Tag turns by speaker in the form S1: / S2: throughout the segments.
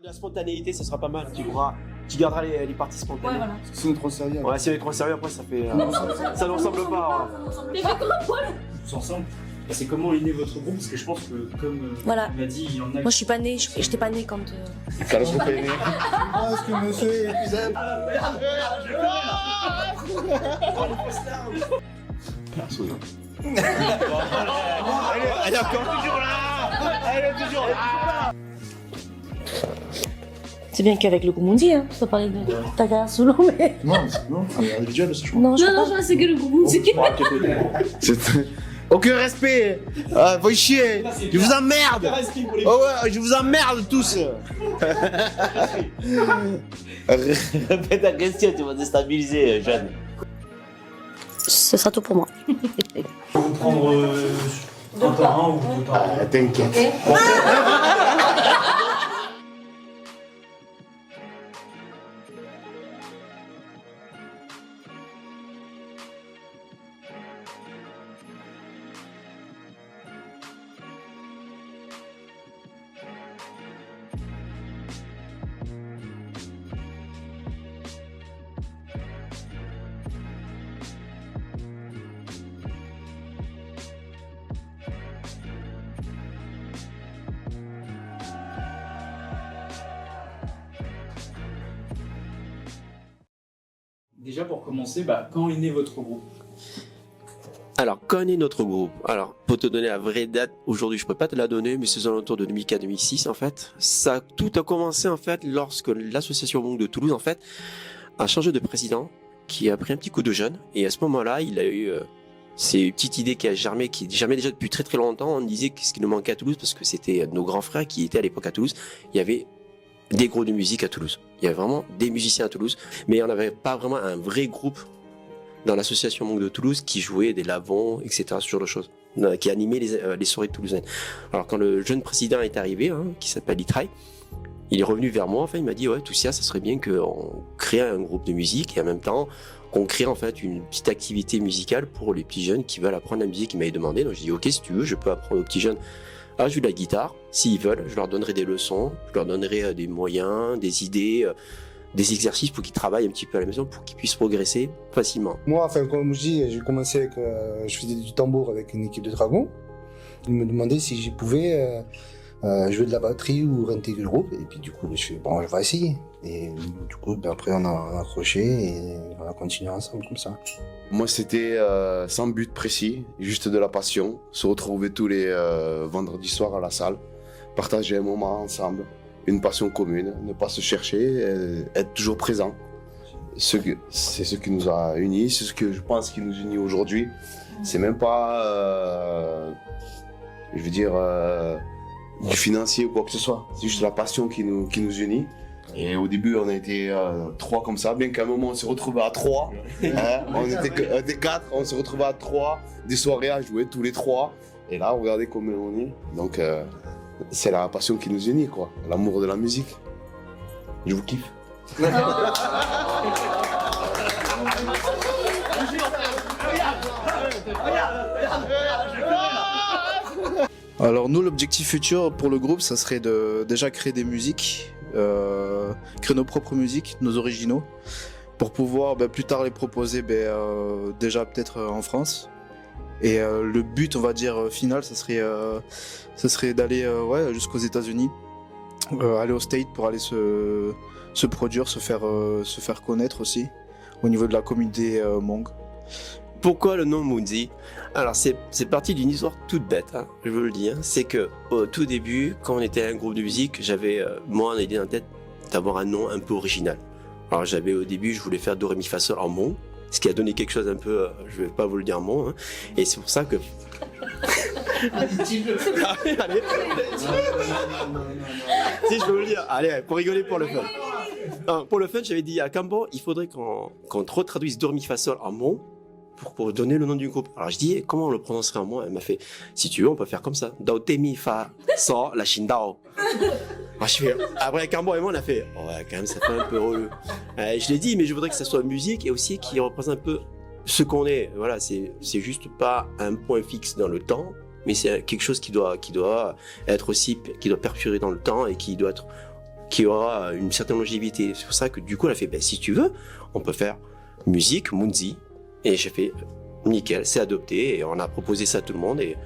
S1: De la spontanéité, ça sera pas mal. Tu garderas les parties spontanées.
S2: Ouais, voilà.
S3: Si on est trop sérieux.
S1: Ouais, si on est trop sérieux, après, ça fait. Ça n'ensemble pas.
S2: Mais fait comment, Paul?
S4: Tous ensemble. C'est comment est né votre groupe, parce que je pense que, comme
S2: Voilà.
S4: il m'a dit, il y en a.
S2: Moi, je suis pas née, j'étais pas née quand.
S3: T'as le groupe est né. Ah, est-ce que monsieur est plus aime?
S1: Elle est encore toujours là. Elle est toujours là.
S2: C'est bien qu'avec le Goumondi, hein, tu vas parler de ta carrière solo, mais.
S3: Non, c'est individuel, ça, je crois.
S2: Non, c'est que le Goumondi.
S5: Aucun respect. Va chier. Je vous emmerde. Oh ouais, je vous emmerde tous. Répète ta question, tu vas déstabiliser, jeune.
S2: Ce sera tout pour moi.
S4: Vous prendre un par un ou deux par un.
S3: T'inquiète.
S4: Déjà pour commencer, quand est né votre groupe?
S1: Alors, quand est notre groupe? Alors, pour te donner la vraie date, aujourd'hui, je peux pas te la donner, mais c'est aux alentours de 2004-2006, en fait. Tout a commencé, en fait, lorsque l'association Monk de Toulouse, en fait, a changé de président, qui a pris un petit coup de jeune. Et à ce moment-là, il a eu ces petites idées qui germait déjà depuis très très longtemps. On disait que ce qui nous manquait à Toulouse, parce que c'était nos grands frères qui étaient à l'époque à Toulouse, il y avait des groupes de musique à Toulouse. Il y avait vraiment des musiciens à Toulouse, mais on n'avait pas vraiment un vrai groupe dans l'association Monk de Toulouse qui jouait des lavons, etc., ce genre de choses, qui animait les soirées toulousaines. Alors quand le jeune président est arrivé, qui s'appelle Itrai, il est revenu vers moi, enfin il m'a dit ouais, tout ça serait bien qu'on crée un groupe de musique et en même temps qu'on crée en fait une petite activité musicale pour les petits jeunes qui veulent apprendre la musique. Il m'avait demandé, donc j'ai dit ok, si tu veux, je peux apprendre aux petits jeunes à jouer de la guitare. S'ils veulent, je leur donnerai des leçons, je leur donnerai des moyens, des idées, des exercices pour qu'ils travaillent un petit peu à la maison, pour qu'ils puissent progresser facilement.
S3: Moi, enfin, comme je dis, j'ai commencé avec. Je faisais du tambour avec une équipe de dragons. Ils me demandaient si je pouvais jouer de la batterie ou réintégrer le groupe. Et puis, du coup, je fais bon, je vais essayer. Et du coup, après, on a accroché et on a continué ensemble comme ça.
S5: Moi, c'était sans but précis, juste de la passion. Se retrouver tous les vendredis soirs à la salle, partager un moment ensemble, une passion commune, ne pas se chercher, être toujours présent. C'est ce qui nous a unis, c'est ce que je pense qui nous unit aujourd'hui. C'est même pas, je veux dire, du financier ou quoi que ce soit. C'est juste la passion qui nous unit. Et au début, on a été 3 comme ça, bien qu'à un moment, on s'est retrouvés à 3. On était 4, on s'est retrouvés à 3, des soirées à jouer tous les 3. Et là, regardez comment on est. Donc, c'est la passion qui nous unit, quoi. L'amour de la musique. Je vous kiffe.
S6: Alors nous, l'objectif futur pour le groupe, ça serait de déjà créer des musiques, créer nos propres musiques, nos originaux, pour pouvoir plus tard les proposer déjà peut-être en France. Et le but, on va dire, final, ça serait d'aller jusqu'aux États-Unis, aller aux States pour aller se produire, se faire connaître aussi, au niveau de la communauté Monk.
S1: Pourquoi le nom Mounzi? Alors c'est parti d'une histoire toute bête, je veux le dire. C'est que au tout début, quand on était un groupe de musique, j'avais moi une idée en tête d'avoir un nom un peu original. Alors j'avais au début, je voulais faire Do Ré Mi Fa Sol en Mon, ce qui a donné quelque chose un peu, je vais pas vous le dire en Mon, et c'est pour ça que. Allez. Si je peux vous le dire, allez, pour rigoler pour le fun. Non, pour le fun, j'avais dit à Cambo, il faudrait qu'on retraduise Do Ré Mi Fa Sol en Mon. Pour donner le nom du groupe. Alors je dis, comment on le prononcerait en moi? Elle m'a fait, si tu veux, on peut faire comme ça. Dao te mi fa so la shin dao. Alors je fais, après Cambo et moi on a fait, ouais quand même ça fait un peu relou. Je l'ai dit, mais je voudrais que ça soit musique et aussi qui représente un peu ce qu'on est. Voilà, c'est juste pas un point fixe dans le temps, mais c'est quelque chose qui doit être aussi, qui doit perdurer dans le temps et qui doit être qui aura une certaine longévité. C'est pour ça que du coup, elle a fait, ben, si tu veux, on peut faire musique Munzi. Et j'ai fait, nickel, c'est adopté. Et on a proposé ça à tout le monde. Et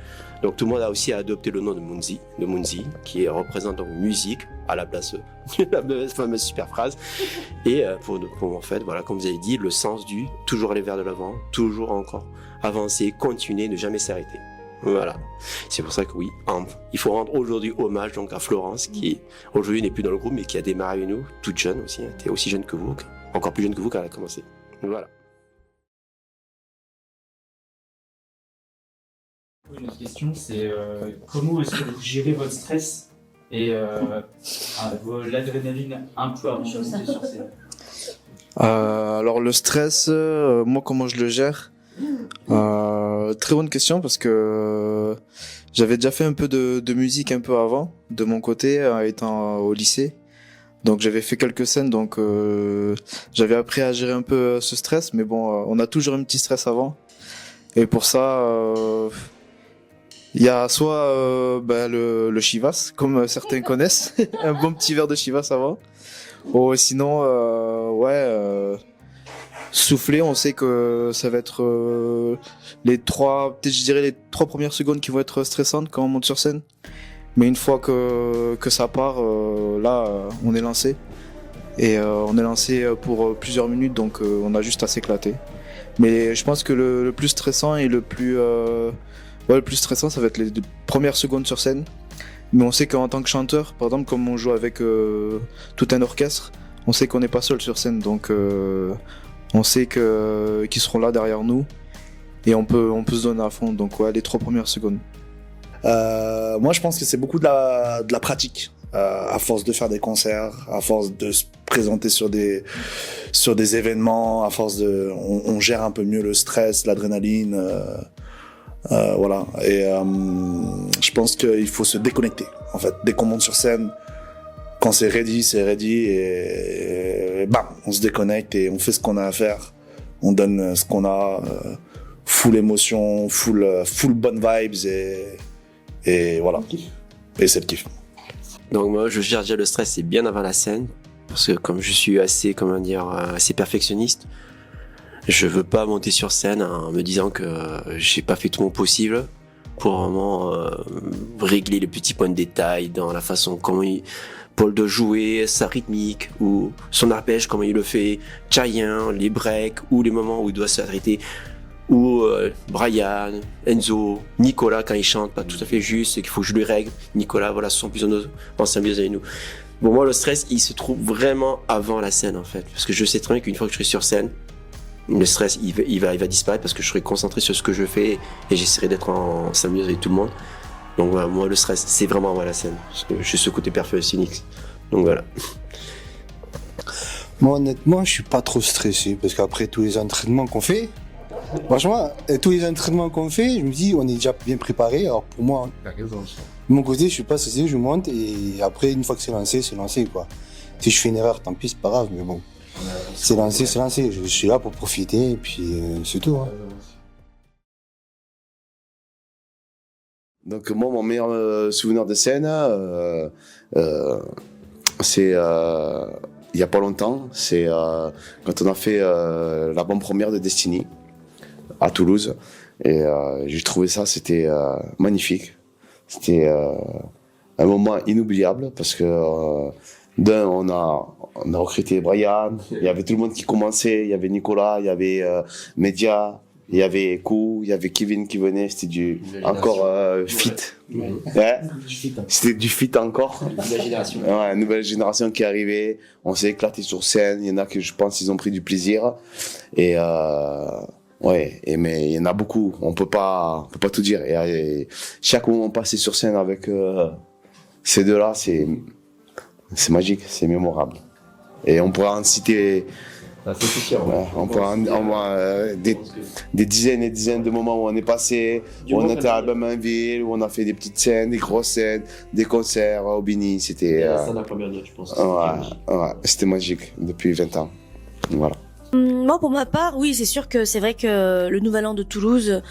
S1: donc tout le monde a aussi adopté le nom de Munzi, qui représente donc musique à la place de la fameuse super phrase. Et pour en fait, voilà, comme vous avez dit, le sens du toujours aller vers de l'avant, toujours encore avancer, continuer, ne jamais s'arrêter. Voilà. C'est pour ça que oui, il faut rendre aujourd'hui hommage donc à Florence, qui aujourd'hui n'est plus dans le groupe, mais qui a démarré avec nous, toute jeune aussi, elle était aussi jeune que vous, encore plus jeune que vous quand elle a commencé. Voilà.
S4: Une autre question, c'est comment est-ce que vous gérez votre stress et l'adrénaline un peu avant de monter sur scène?
S6: Alors le stress, moi comment je le gère? Très bonne question parce que j'avais déjà fait un peu de musique un peu avant, de mon côté, étant au lycée. Donc j'avais fait quelques scènes, donc j'avais appris à gérer un peu ce stress, mais bon, on a toujours un petit stress avant. Et pour ça, il y a soit le Chivas, comme certains connaissent, un bon petit verre de Chivas avant. Ou sinon, souffler, on sait que ça va être les 3 premières secondes qui vont être stressantes quand on monte sur scène. Mais une fois que ça part, on est lancé. Et on est lancé pour plusieurs minutes, donc on a juste à s'éclater. Mais je pense que le plus stressant et le plus stressant, ça va être les premières secondes sur scène. Mais on sait qu'en tant que chanteur, par exemple, comme on joue avec tout un orchestre, on sait qu'on n'est pas seul sur scène, donc on sait qu'ils seront là derrière nous et on peut se donner à fond. Donc ouais, les 3 premières secondes.
S7: Moi, je pense que c'est beaucoup de la pratique. À force de faire des concerts, à force de se présenter sur des événements, à force on gère un peu mieux le stress, l'adrénaline. Voilà. Et je pense qu'il faut se déconnecter. En fait, dès qu'on monte sur scène, quand c'est ready, et bam, on se déconnecte et on fait ce qu'on a à faire. On donne ce qu'on a, full émotion, full bonnes vibes et voilà. Et c'est le kiff.
S1: Donc moi, je gère déjà le stress, c'est bien avant la scène, parce que comme je suis assez perfectionniste, je veux pas monter sur scène en me disant que j'ai pas fait tout mon possible pour vraiment régler les petits points de détail dans la façon Paul de jouer, sa rythmique ou son arpège, comment il le fait, Chayanne, les breaks ou les moments où il doit s'arrêter, ou Brian, Enzo, Nicolas quand il chante pas tout à fait juste et qu'il faut que je lui règle. Nicolas, voilà, ce sont plus en symbiose avec nous. Bon, moi le stress il se trouve vraiment avant la scène en fait, parce que je sais très bien qu'une fois que je serai sur scène, le stress il va disparaître parce que je serai concentré sur ce que je fais et j'essaierai d'être en symbiose avec tout le monde. Donc voilà, moi le stress c'est vraiment avant la scène, parce que j'ai ce côté perfectionniste. Donc voilà.
S3: Moi honnêtement je suis pas trop stressé parce qu'après tous les entraînements qu'on fait, franchement, tous les entraînements qu'on fait, je me dis on est déjà bien préparé. Alors pour moi, de mon côté je suis pas stressé, je monte et après une fois que c'est lancé quoi. Si je fais une erreur tant pis, c'est pas grave, mais bon. C'est lancé. Je suis là pour profiter et puis c'est tout. Hein.
S5: Donc moi, mon meilleur souvenir de scène, c'est il y a pas longtemps. C'est quand on a fait la bonne première de Destiny à Toulouse. Et j'ai trouvé ça, c'était magnifique. C'était un moment inoubliable parce que on a recruté Brian, il y avait tout le monde qui commençait, il y avait Nicolas, il y avait Media, il y avait Kou, il y avait Kevin qui venait, c'était encore fit. Ouais. C'était du fit encore.
S1: Nouvelle génération.
S5: Ouais, une nouvelle génération qui arrivait, on s'est éclaté sur scène, il y en a que je pense ils ont pris du plaisir. Et mais il y en a beaucoup, on peut pas tout dire. Et chaque moment passé sur scène avec ces deux-là, c'est magique, c'est mémorable. Et on pourra en citer des dizaines et dizaines de moments où on est passé, où on était à Baminville, où on a fait des petites scènes, des grosses scènes, des concerts au Bini. C'était
S1: ça la première note, je pense.
S5: Ouais, c'était magique depuis 20 ans. Voilà.
S2: Moi, pour ma part, oui, c'est sûr que c'est vrai que le Nouvel An de Toulouse,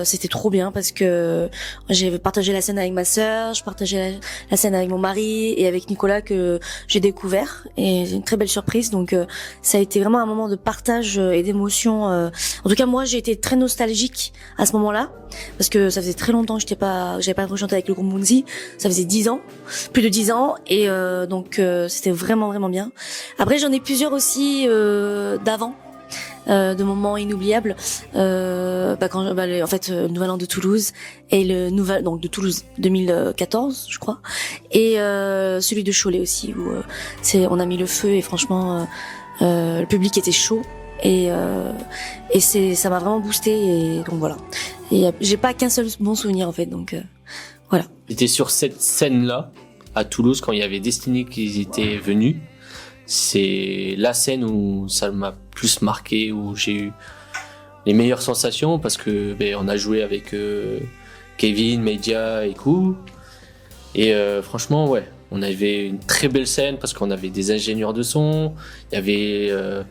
S2: c'était trop bien parce que j'ai partagé la scène avec ma sœur, je partageais la scène avec mon mari et avec Nicolas que j'ai découvert et c'est une très belle surprise. Donc, ça a été vraiment un moment de partage et d'émotion. En tout cas, moi, j'ai été très nostalgique à ce moment-là parce que ça faisait très longtemps que j'avais pas rechanté avec le groupe Mounzi. Ça faisait 10 ans, plus de 10 ans, et donc c'était vraiment vraiment bien. Après, j'en ai plusieurs aussi d'avant, de moments inoubliables. En fait, le Nouvel An de Toulouse et donc de Toulouse 2014, je crois, et celui de Cholet aussi où on a mis le feu et franchement le public était chaud et ça m'a vraiment boosté et donc voilà. Et j'ai pas qu'un seul bon souvenir en fait, donc voilà.
S8: J'étais sur cette scène-là à Toulouse quand il y avait Destiny qui étaient venus. C'est la scène où ça m'a plus marqué, où j'ai eu les meilleures sensations parce que on a joué avec Kevin, Media et Kou. Et franchement, ouais, on avait une très belle scène parce qu'on avait des ingénieurs de son, il y avait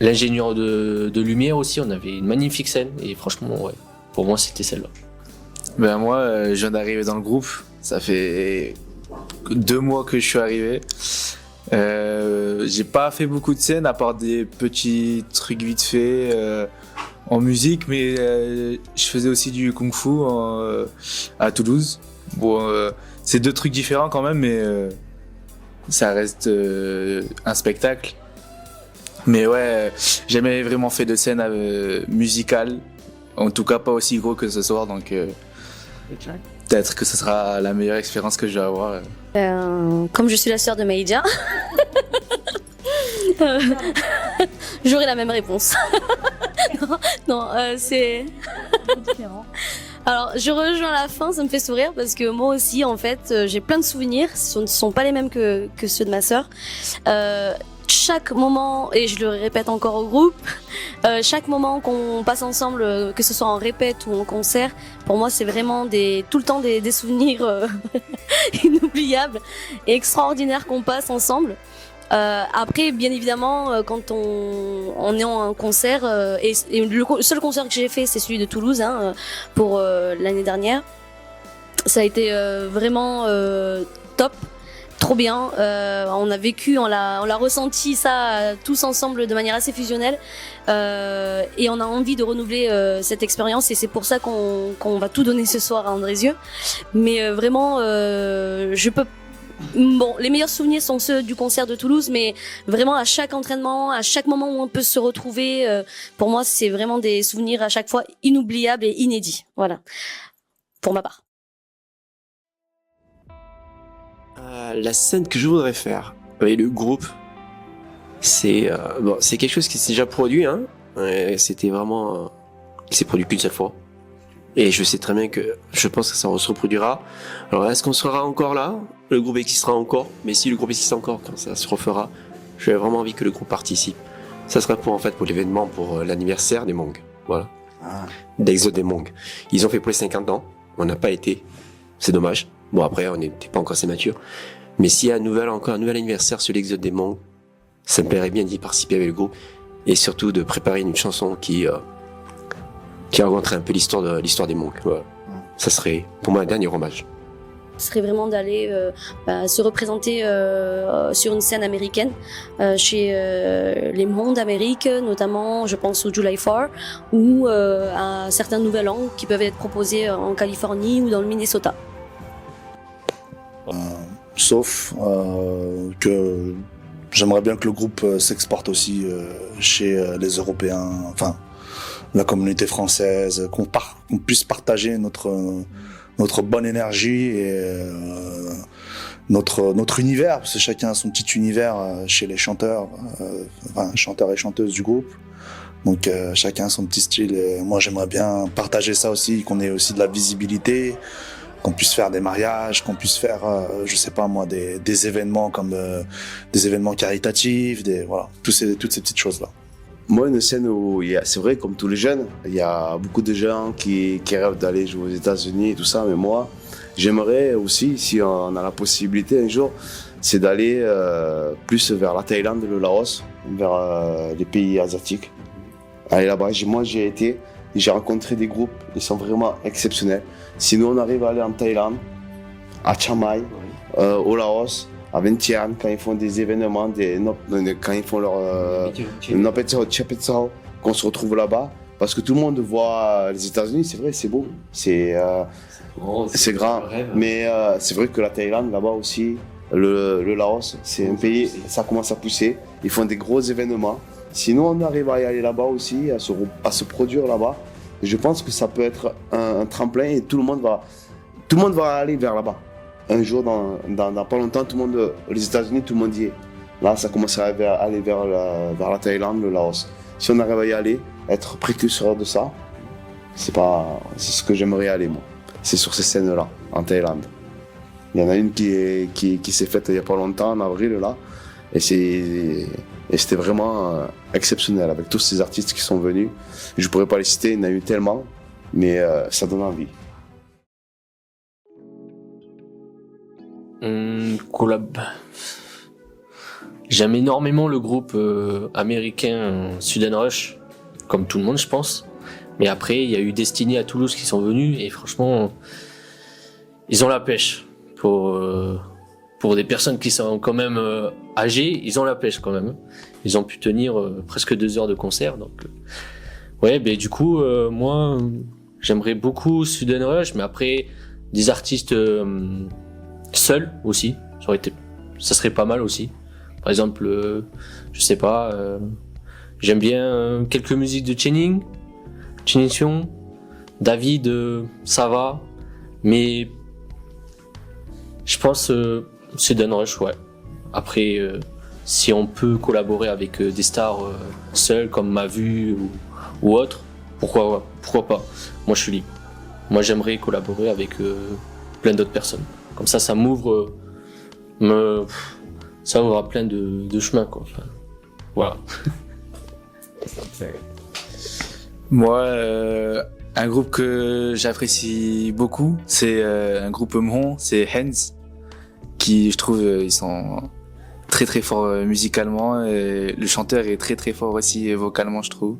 S8: l'ingénieur de lumière aussi, on avait une magnifique scène et franchement, ouais, pour moi c'était celle-là.
S6: Ben moi, je viens d'arriver dans le groupe, ça fait 2 mois que je suis arrivé. J'ai pas fait beaucoup de scènes à part des petits trucs vite fait en musique, mais je faisais aussi du kung-fu à Toulouse. Bon, c'est 2 trucs différents quand même, mais ça reste un spectacle. Mais ouais, j'ai jamais vraiment fait de scène musicale, en tout cas pas aussi gros que ce soir, donc peut-être que ce sera la meilleure expérience que je vais avoir.
S2: Comme je suis la sœur de Maïdia, j'aurai la même réponse. non, c'est différent. Alors, je rejoins la fin, ça me fait sourire parce que moi aussi, en fait, j'ai plein de souvenirs. Ce ne sont pas les mêmes que ceux de ma sœur. Chaque moment, et je le répète encore au groupe, chaque moment qu'on passe ensemble, que ce soit en répète ou en concert, pour moi c'est vraiment tout le temps des souvenirs inoubliables et extraordinaires qu'on passe ensemble. Après, bien évidemment, quand on est en concert, et le seul concert que j'ai fait, c'est celui de Toulouse, pour l'année dernière. Ça a été vraiment top. Trop bien, on a vécu, on l'a ressenti ça tous ensemble de manière assez fusionnelle et on a envie de renouveler cette expérience et c'est pour ça qu'on va tout donner ce soir à Andrézieux. Mais vraiment, les meilleurs souvenirs sont ceux du concert de Toulouse, mais vraiment à chaque entraînement, à chaque moment où on peut se retrouver, pour moi c'est vraiment des souvenirs à chaque fois inoubliables et inédits. Voilà, pour ma part.
S1: La scène que je voudrais faire avec le groupe, c'est quelque chose qui s'est déjà produit, hein. C'était vraiment, il s'est produit qu'une seule fois. Et je sais très bien que je pense que ça se reproduira. Alors est-ce qu'on sera encore là? Le groupe existera encore, mais si le groupe existe encore quand ça se refera, j'ai vraiment envie que le groupe participe. Ça sera pour l'événement, pour l'anniversaire des Mongs. Voilà. D'Exode des Mongs. Ils ont fait pour les 50 ans. On n'a pas été. C'est dommage. Bon, après, on n'était pas encore assez mature. Mais s'il y a un nouvel anniversaire sur l'Exode des Mongs, ça me plairait bien d'y participer avec le groupe. Et surtout de préparer une chanson qui raconterait un peu l'histoire des Mongs. Voilà. Ça serait, pour moi, un dernier hommage.
S2: Ce serait vraiment d'aller se représenter sur une scène américaine, chez les Mondes d'Amérique, notamment, je pense au July 4, ou à certains Nouvel An qui peuvent être proposés en Californie ou dans le Minnesota.
S7: Sauf que j'aimerais bien que le groupe s'exporte aussi chez les Européens, enfin la communauté française, qu'on puisse partager notre bonne énergie et notre univers, parce que chacun a son petit univers chez les chanteurs, chanteurs et chanteuses du groupe. Donc chacun a son petit style et moi j'aimerais bien partager ça aussi, qu'on ait aussi de la visibilité, qu'on puisse faire des mariages, qu'on puisse faire, je sais pas moi, des événements comme des événements caritatifs, voilà, toutes ces petites choses-là.
S5: Moi, une scène où, c'est vrai, comme tous les jeunes, il y a beaucoup de gens qui rêvent d'aller jouer aux États-Unis et tout ça, mais moi, j'aimerais aussi, si on a la possibilité un jour, c'est d'aller plus vers la Thaïlande, le Laos, vers les pays asiatiques. Aller là-bas, moi j'ai été, j'ai rencontré des groupes, ils sont vraiment exceptionnels. Si nous on arrive à aller en Thaïlande, à Chiang Mai, au Laos, à Vientiane, quand ils font des événements, quand ils font leur Nopetsao, Chapetsao, qu'on se retrouve là-bas, parce que tout le monde voit les États-Unis, c'est vrai, c'est beau, c'est grand, mais c'est vrai que la Thaïlande là-bas aussi, le Laos, c'est un pays, ça commence à pousser, ils font des gros événements. Sinon, on arrive à y aller là-bas aussi, à se produire là-bas. Je pense que ça peut être un tremplin et tout le monde va aller vers là-bas. Un jour, dans pas longtemps, tout le monde, les États-Unis, tout le monde y est. Là, ça commence à aller vers la Thaïlande, le Laos. Si on arrive à y aller, être précurseur de ça, c'est ce que j'aimerais aller, moi. C'est sur ces scènes-là, en Thaïlande. Il y en a une qui s'est faite il n'y a pas longtemps, en avril, là. Et c'était vraiment exceptionnel avec tous ces artistes qui sont venus. Je ne pourrais pas les citer, il y en a eu tellement, mais ça donne envie.
S8: Collab. J'aime énormément le groupe américain Sudden Rush, comme tout le monde je pense. Mais après, il y a eu Destiny à Toulouse qui sont venus et franchement, ils ont la pêche. Pour des personnes qui sont quand même âgées, ils ont la pêche quand même. Ils ont pu tenir presque 2 heures de concert. Donc, ouais, ben du coup, moi, j'aimerais beaucoup Sudden Rush, mais après, des artistes seuls aussi, ça serait pas mal aussi. Par exemple, je sais pas, j'aime bien quelques musiques de Channing Xiong, David, ça va, mais je pense Sudden Rush, ouais. Après, si on peut collaborer avec des stars seuls comme Mavu ou autre, pourquoi pas. Moi, je suis libre. Moi, j'aimerais collaborer avec plein d'autres personnes. Comme ça m'ouvre, ça ouvre plein de chemins, quoi. Enfin, voilà.
S9: Moi, un groupe que j'apprécie beaucoup, c'est un groupe Mhon, c'est Hands, qui je trouve ils sont très très forts musicalement et le chanteur est très très fort aussi vocalement, je trouve.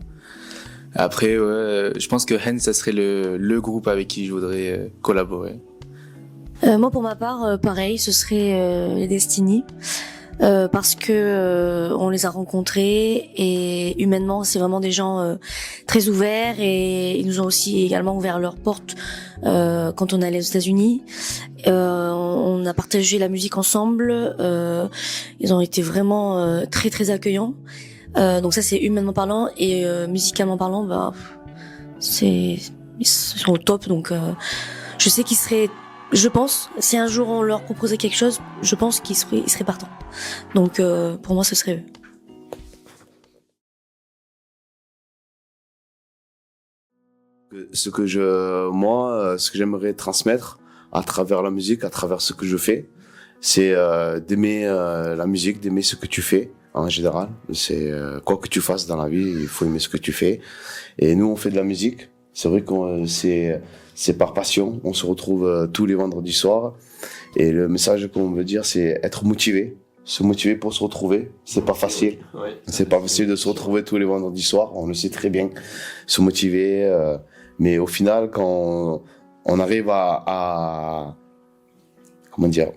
S9: Après, ouais, je pense que Hands, ça serait le groupe avec qui je voudrais collaborer.
S2: Moi, pour ma part, pareil, ce serait les Destiny. Parce que on les a rencontrés et humainement c'est vraiment des gens très ouverts et ils nous ont aussi également ouvert leurs portes quand on allait aux États-Unis. On a partagé la musique ensemble. Ils ont été vraiment très très accueillants. Donc ça c'est humainement parlant et musicalement parlant, bah ils sont au top. Donc je sais qu'ils seraient, je pense, si un jour on leur proposait quelque chose, je pense qu'ils seraient partants. Donc pour moi, ce serait
S5: eux. Ce que j'aimerais transmettre à travers la musique, à travers ce que je fais, c'est d'aimer la musique, d'aimer ce que tu fais en général. C'est quoi que tu fasses dans la vie, il faut aimer ce que tu fais. Et nous, on fait de la musique. C'est vrai que c'est par passion. On se retrouve tous les vendredis soirs. Et le message qu'on veut dire, c'est être motivé. Se motiver pour se retrouver. C'est pas facile.
S8: Ouais.
S5: C'est pas facile de se retrouver tous les vendredis soirs. On le sait très bien. Se motiver. Mais au final, quand on arrive comment dire?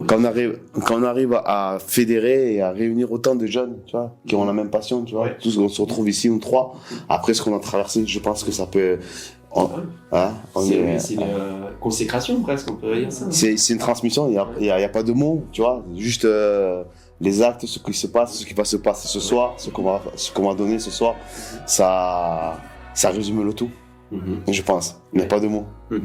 S5: Quand on arrive à fédérer et à réunir autant de jeunes, tu vois, qui ont la même passion, tu vois,
S8: Ouais.
S5: tous on se retrouve ici, ou 3. Après ce qu'on a traversé, je pense que ça peut,
S1: C'est une consécration presque, on peut dire ça.
S5: c'est une transmission, il y a pas de mots, tu vois, juste les actes, ce qui se passe, ce qui va se passer ce soir, ce qu'on va donner ce soir, ça résume le tout, je pense. Il n'y a pas de mots.
S10: On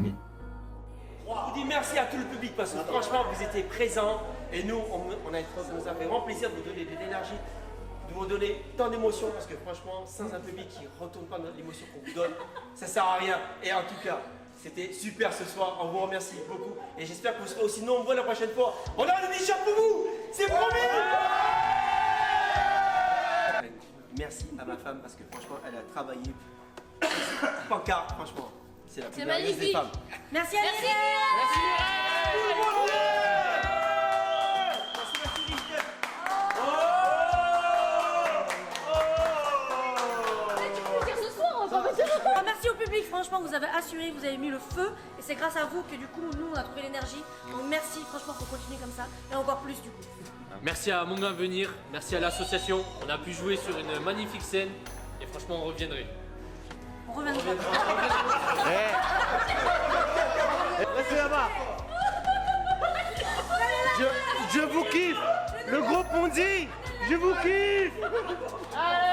S10: vous dit merci à tout le public parce que franchement vous étiez présents et nous ça nous a fait vraiment plaisir de vous donner de l'énergie, de vous donner tant d'émotions parce que franchement sans un public qui ne retourne pas l'émotion qu'on vous donne, ça sert à rien. Et en tout cas, c'était super ce soir, on vous remercie beaucoup et j'espère que vous serez aussi nombreux la prochaine fois. On a un t-shirt pour vous, c'est promis. Merci à ma femme parce que franchement elle a travaillé. Pancarte, franchement, c'est la plus merveilleuse des femmes.
S2: Merci. avez assuré, vous avez mis le feu et c'est grâce à vous que du coup nous on a trouvé l'énergie. Donc merci, franchement faut continuer comme ça et encore plus du coup.
S8: Merci à Mon Avenir, merci à l'association. On a pu jouer sur une magnifique scène et franchement on reviendrait.
S2: On reviendra.
S10: Restez là-bas. Je vous kiffe. Le groupe Mondi, je vous kiffe.
S2: Allez